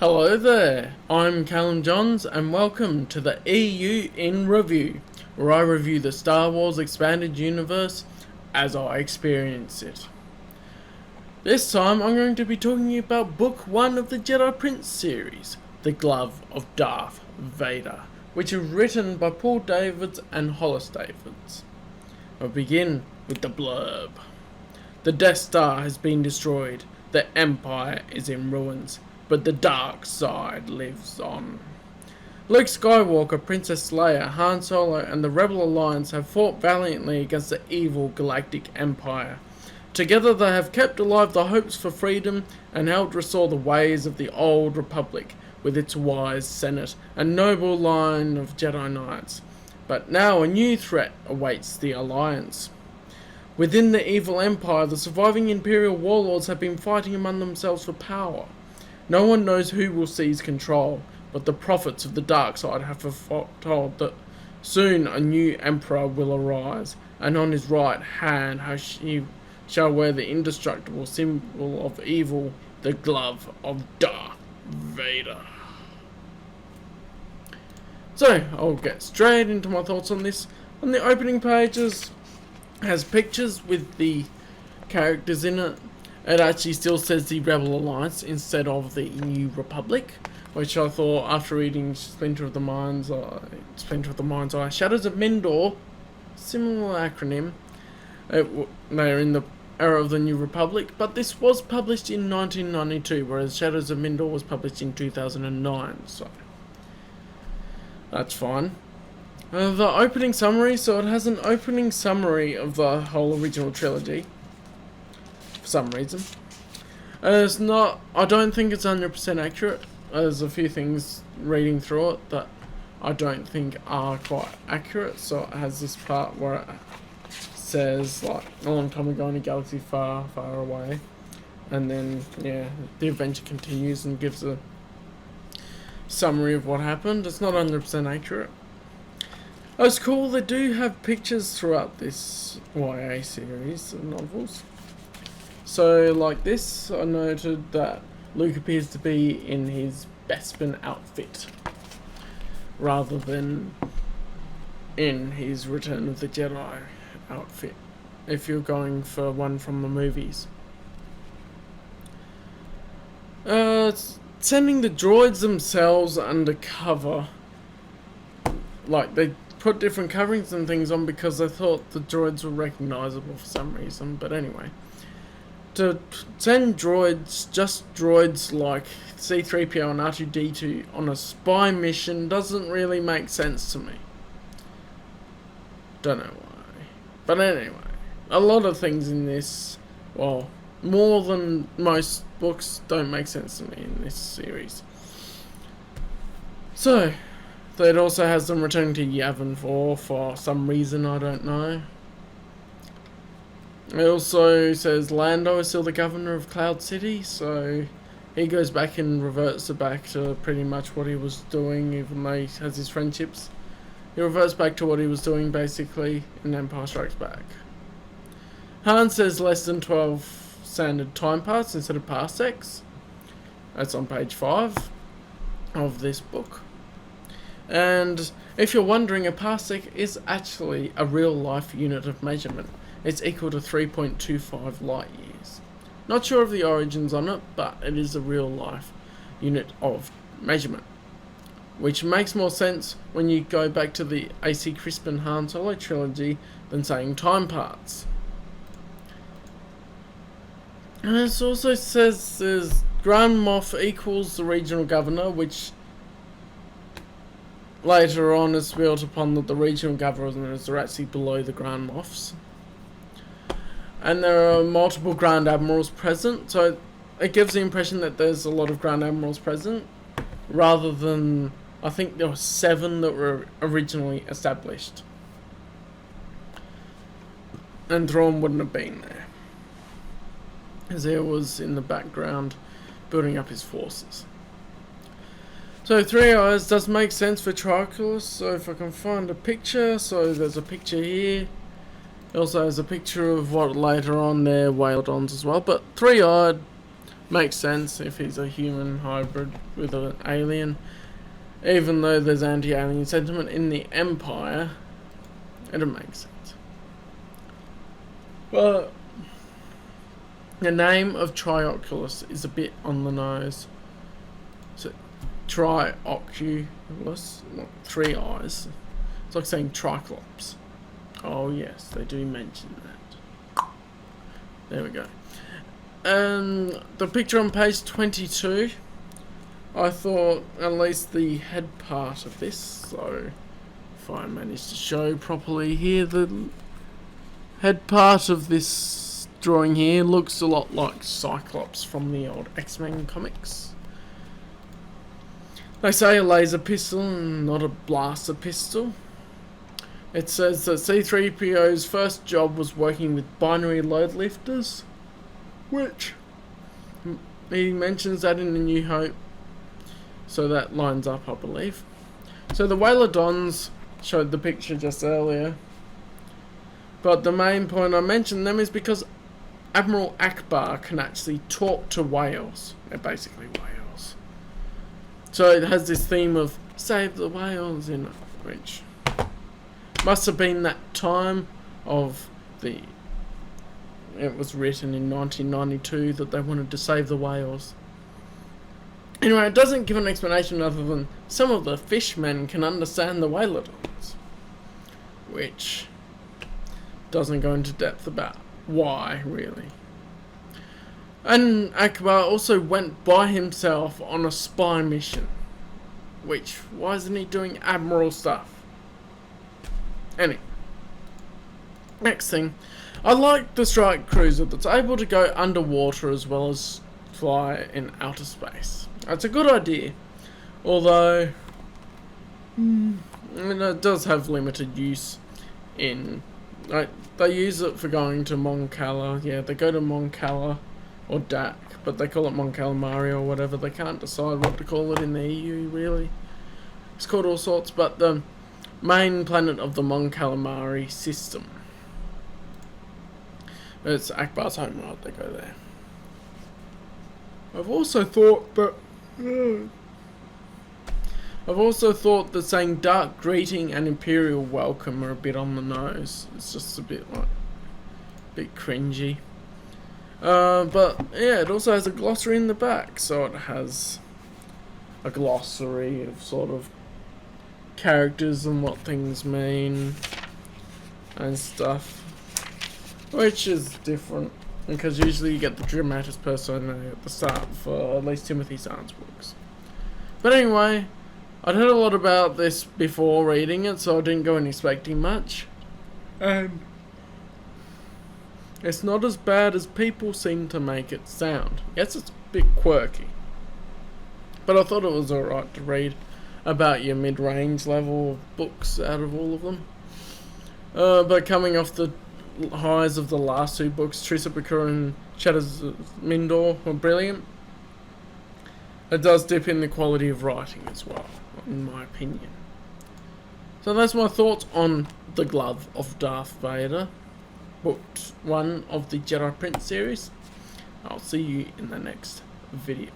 Hello there, I'm Callum Johns and welcome to the EU in Review, where I review the Star Wars Expanded Universe as I experience it. This time I'm going to be talking about Book 1 of the Jedi Prince series, The Glove of Darth Vader, which is written by Paul Davids and Hollis Davids. I'll begin with the blurb. The Death Star has been destroyed, the Empire is in ruins, but the dark side lives on. Luke Skywalker, Princess Leia, Han Solo and the Rebel Alliance have fought valiantly against the evil Galactic Empire. Together they have kept alive the hopes for freedom and helped restore the ways of the old Republic with its wise Senate and noble line of Jedi Knights. But now a new threat awaits the Alliance. Within the evil Empire, the surviving Imperial warlords have been fighting among themselves for power. No one knows who will seize control, but the prophets of the dark side have foretold that soon a new emperor will arise, and on his right hand he shall wear the indestructible symbol of evil, the glove of Darth Vader. So, I'll get straight into my thoughts on this. On the opening pages, has pictures with the characters in it. It actually still says the Rebel Alliance instead of the New Republic, which I thought after reading Splinter of the Mind's Eye, Shadows of Mindor, similar acronym. They're in the era of the New Republic, but this was published in 1992, whereas Shadows of Mindor was published in 2009, so that's fine. The opening summary, so it has an opening summary of the whole original trilogy. For some reason. It's not, I don't think it's 100% accurate. There's a few things reading through it that I don't think are quite accurate. So it has this part where it says, like, a long time ago in a galaxy far, far away. And then, yeah, the adventure continues and gives a summary of what happened. It's not 100% accurate. It's cool, they do have pictures throughout this YA series of novels. So, like this, I noted that Luke appears to be in his Bespin outfit, rather than in his Return of the Jedi outfit, if you're going for one from the movies. Sending the droids themselves undercover, like they put different coverings and things on because they thought the droids were recognisable for some reason, but anyway. To send droids, just droids like C-3PO and R2-D2 on a spy mission doesn't really make sense to me. Don't know why. But anyway, a lot of things in this, well, more than most books, don't make sense to me in this series. So, it also has them returning to Yavin 4 for some reason, I don't know. It also says Lando is still the governor of Cloud City, so he goes back and reverts back to pretty much what he was doing, even though he has his friendships. He reverts back to what he was doing, basically, in Empire Strikes Back. Han says less than 12 standard time parts instead of parsecs. That's on page 5 of this book. And if you're wondering, a parsec is actually a real-life unit of measurement. It's equal to 3.25 light years. Not sure of the origins on it, but it is a real-life unit of measurement, which makes more sense when you go back to the AC Crispin Han Solo trilogy than saying time parts. And it also says there's Grand Moff equals the regional governor, which later on is built upon that the regional governors are actually below the Grand Moffs. And there are multiple Grand Admirals present, so it gives the impression that there's a lot of Grand Admirals present, rather than, I think there were 7 that were originally established. And Thrawn wouldn't have been there, as he was in the background building up his forces. So 3 Eyes does make sense for Triculus, so if I can find a picture, so there's a picture here. It also has a picture of what later on they're Waildons as well, but 3-Eyed Makes sense if he's a human hybrid with an alien. Even though there's anti-alien sentiment in the Empire, it makes sense. But the name of Trioculus is a bit on the nose. So, Trioculus, not 3 eyes. It's like saying Triclops. Oh yes, they do mention that. There we go. The picture on page 22, I thought at least the head part of this, so if I manage to show properly here, the head part of this drawing here looks a lot like Cyclops from the old X-Men comics. They say a laser pistol and not a blaster pistol. It says that C-3PO's first job was working with binary load lifters, which he mentions that in A New Hope, so that lines up, I believe. So the Whalodons showed the picture just earlier, but the main point I mentioned them is because Admiral Akbar can actually talk to whales. They're basically whales. So it has this theme of save the whales in it, which must have been that time of the... It was written in 1992 that they wanted to save the whales. Anyway, it doesn't give an explanation other than some of the fishmen can understand the Whalodons, which doesn't go into depth about why, really. And Akbar also went by himself on a spy mission, which, why isn't he doing Admiral stuff? Anyway, next thing, I like the strike cruiser that's able to go underwater as well as fly in outer space. That's a good idea, although it does have limited use in... they use it for going to Mon Cala. Yeah, they go to Mon Cala or Dak, but they call it Mon Calamari or whatever. They can't decide what to call it in the EU, really. It's called all sorts, but the main planet of the Mon Calamari system. It's Akbar's home, right? They go there. I've also thought that saying Dark Greeting and Imperial Welcome are a bit on the nose. It's just a bit cringy. But yeah, it also has a glossary in the back, so it has a glossary of sort of characters and what things mean and stuff, which is different because usually you get the dramatis personae at the start for at least Timothy Zahn's books. But anyway, I'd heard a lot about this before reading it, so I didn't go in expecting much. And it's not as bad as people seem to make it sound. Yes, it's a bit quirky, but I thought it was alright to read about your mid-range level of books out of all of them. But coming off the highs of the last 2 books, Truce at Bakura and Shadows of Mindor, were brilliant. It does dip in the quality of writing as well, in my opinion. So that's my thoughts on The Glove of Darth Vader, Book 1 of the Jedi Prince series. I'll see you in the next video.